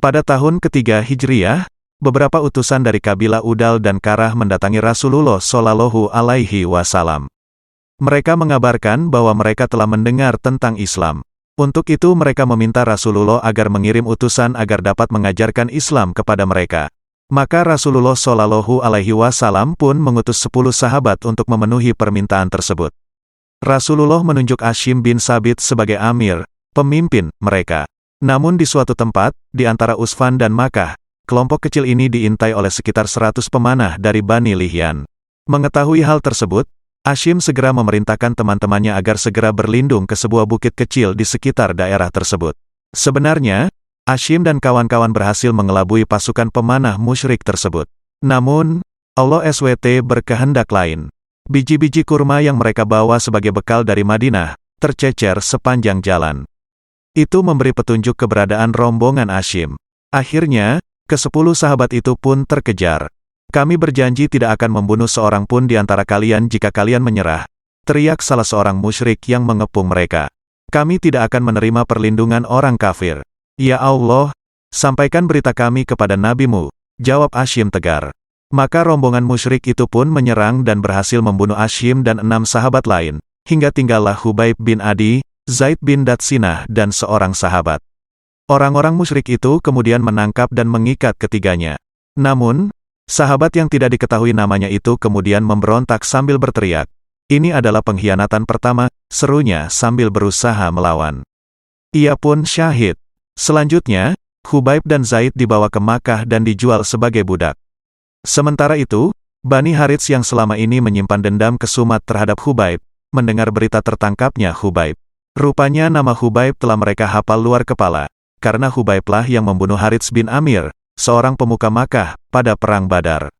Pada tahun ketiga Hijriyah, beberapa utusan dari kabilah Udal dan Karah mendatangi Rasulullah Shallallahu Alaihi Wasallam. Mereka mengabarkan bahwa mereka telah mendengar tentang Islam. Untuk itu mereka meminta Rasulullah agar mengirim utusan agar dapat mengajarkan Islam kepada mereka. Maka Rasulullah Shallallahu Alaihi Wasallam pun mengutus 10 sahabat untuk memenuhi permintaan tersebut. Rasulullah menunjuk Hashim bin Sabit sebagai amir, pemimpin mereka. Namun di suatu tempat, di antara Usfan dan Makkah, kelompok kecil ini diintai oleh sekitar 100 pemanah dari Bani Lihyan. Mengetahui hal tersebut, Hashim segera memerintahkan teman-temannya agar segera berlindung ke sebuah bukit kecil di sekitar daerah tersebut. Sebenarnya, Hashim dan kawan-kawan berhasil mengelabui pasukan pemanah musyrik tersebut. Namun, Allah SWT berkehendak lain. Biji-biji kurma yang mereka bawa sebagai bekal dari Madinah, tercecer sepanjang jalan. Itu memberi petunjuk keberadaan rombongan Hashim. Akhirnya, ke-10 sahabat itu pun terkejar. Kami berjanji tidak akan membunuh seorang pun di antara kalian jika kalian menyerah, teriak salah seorang musyrik yang mengepung mereka. Kami tidak akan menerima perlindungan orang kafir. Ya Allah, sampaikan berita kami kepada nabimu, jawab Hashim tegar. Maka rombongan musyrik itu pun menyerang dan berhasil membunuh Hashim dan 6 sahabat lain, hingga tinggallah Hubaib bin Adi, Zaid bin Datsinah dan seorang sahabat. Orang-orang musyrik itu kemudian menangkap dan mengikat ketiganya. Namun, sahabat yang tidak diketahui namanya itu kemudian memberontak sambil berteriak, "Ini adalah pengkhianatan pertama," serunya sambil berusaha melawan. Ia pun syahid. Selanjutnya, Hubaib dan Zaid dibawa ke Makkah dan dijual sebagai budak. Sementara itu, Bani Harits yang selama ini menyimpan dendam kesumat terhadap Hubaib, mendengar berita tertangkapnya Hubaib. Rupanya nama Hubaib telah mereka hafal luar kepala, karena Hubaiblah yang membunuh Harits bin Amir, seorang pemuka Makkah, pada Perang Badar.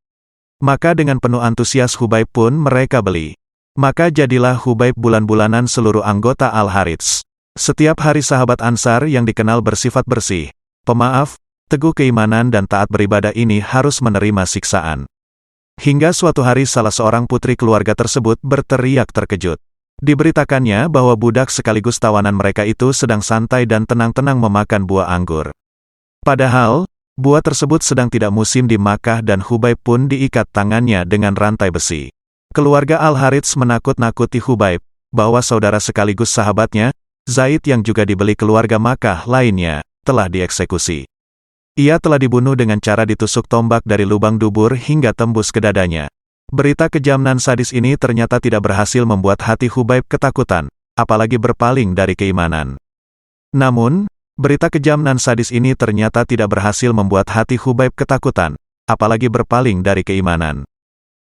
Maka dengan penuh antusias Hubaib pun mereka beli. Maka jadilah Hubaib bulan-bulanan seluruh anggota Al-Harits. Setiap hari sahabat Ansar yang dikenal bersifat bersih, pemaaf, teguh keimanan dan taat beribadah ini harus menerima siksaan. Hingga suatu hari salah seorang putri keluarga tersebut berteriak terkejut. Diberitakannya bahwa budak sekaligus tawanan mereka itu sedang santai dan tenang-tenang memakan buah anggur. Padahal, buah tersebut sedang tidak musim di Makkah dan Hubaib pun diikat tangannya dengan rantai besi. Keluarga Al-Harits menakut-nakuti Hubaib, bahwa saudara sekaligus sahabatnya, Zaid yang juga dibeli keluarga Makkah lainnya, telah dieksekusi. Ia telah dibunuh dengan cara ditusuk tombak dari lubang dubur hingga tembus ke dadanya. Berita kejam nan sadis ini ternyata tidak berhasil membuat hati Hubaib ketakutan, apalagi berpaling dari keimanan. Namun, berita kejam nan sadis ini ternyata tidak berhasil membuat hati Hubaib ketakutan, apalagi berpaling dari keimanan.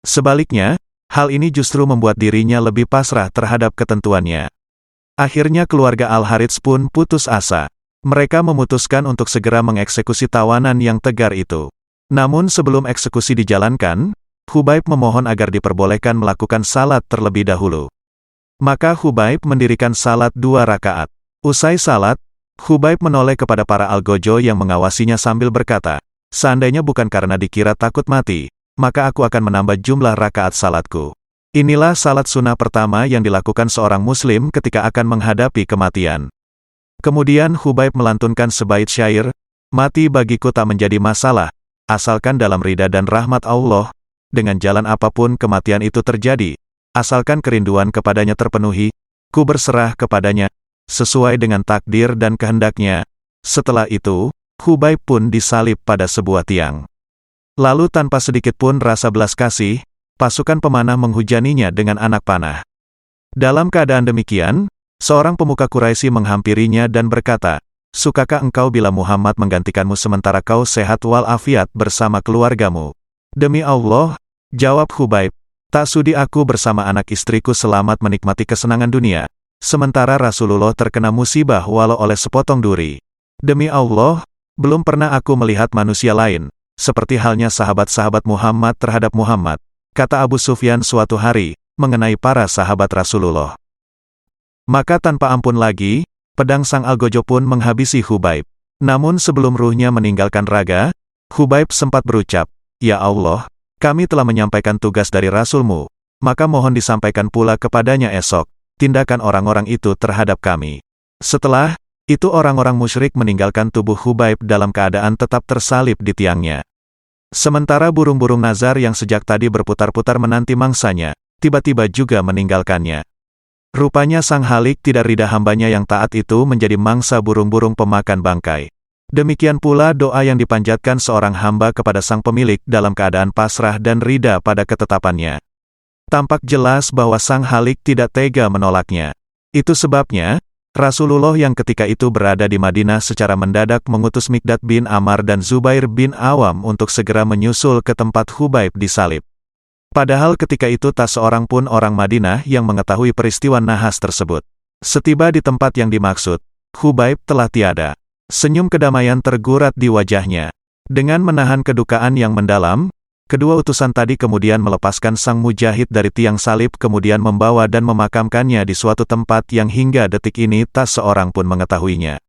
Sebaliknya, hal ini justru membuat dirinya lebih pasrah terhadap ketentuannya. Akhirnya keluarga Al-Harits pun putus asa. Mereka memutuskan untuk segera mengeksekusi tawanan yang tegar itu. Namun sebelum eksekusi dijalankan, Hubaib memohon agar diperbolehkan melakukan salat terlebih dahulu. Maka Hubaib mendirikan salat 2 rakaat. Usai salat, Hubaib menoleh kepada para algojo yang mengawasinya sambil berkata, "Seandainya bukan karena dikira takut mati, maka aku akan menambah jumlah rakaat salatku." Inilah salat sunnah pertama yang dilakukan seorang muslim ketika akan menghadapi kematian. Kemudian Hubaib melantunkan sebait syair, "Mati bagiku tak menjadi masalah, asalkan dalam ridha dan rahmat Allah. Dengan jalan apapun kematian itu terjadi, asalkan kerinduan kepadanya terpenuhi, ku berserah kepadanya, sesuai dengan takdir dan kehendaknya." Setelah itu, Hubaib pun disalib pada sebuah tiang. Lalu tanpa sedikit pun rasa belas kasih, pasukan pemanah menghujaninya dengan anak panah. Dalam keadaan demikian, seorang pemuka Quraisy menghampirinya dan berkata, "Sukakah engkau bila Muhammad menggantikanmu sementara kau sehat walafiat bersama keluargamu?" "Demi Allah," jawab Hubaib, "tak sudi aku bersama anak istriku selamat menikmati kesenangan dunia, sementara Rasulullah terkena musibah walau oleh sepotong duri. Demi Allah, belum pernah aku melihat manusia lain, seperti halnya sahabat-sahabat Muhammad terhadap Muhammad," kata Abu Sufyan suatu hari, mengenai para sahabat Rasulullah. Maka tanpa ampun lagi, pedang sang algojo pun menghabisi Hubaib. Namun sebelum ruhnya meninggalkan raga, Hubaib sempat berucap, "Ya Allah, kami telah menyampaikan tugas dari Rasulmu, maka mohon disampaikan pula kepadanya esok, tindakan orang-orang itu terhadap kami." Setelah Itu orang-orang musyrik meninggalkan tubuh Khubayb dalam keadaan tetap tersalib di tiangnya. Sementara burung-burung nazar yang sejak tadi berputar-putar menanti mangsanya, tiba-tiba juga meninggalkannya. Rupanya Sang Halik tidak ridha hambanya yang taat itu menjadi mangsa burung-burung pemakan bangkai. Demikian pula doa yang dipanjatkan seorang hamba kepada sang pemilik dalam keadaan pasrah dan ridha pada ketetapannya. Tampak jelas bahwa Sang Halik tidak tega menolaknya. Itu sebabnya, Rasulullah yang ketika itu berada di Madinah secara mendadak mengutus Mikdad bin Ammar dan Zubair bin Awam untuk segera menyusul ke tempat Khubayb disalib. Padahal ketika itu tak seorang pun orang Madinah yang mengetahui peristiwa nahas tersebut. Setiba di tempat yang dimaksud, Khubayb telah tiada. Senyum kedamaian tergurat di wajahnya. Dengan menahan kedukaan yang mendalam, kedua utusan tadi kemudian melepaskan sang mujahid dari tiang salib kemudian membawa dan memakamkannya di suatu tempat yang hingga detik ini tak seorang pun mengetahuinya.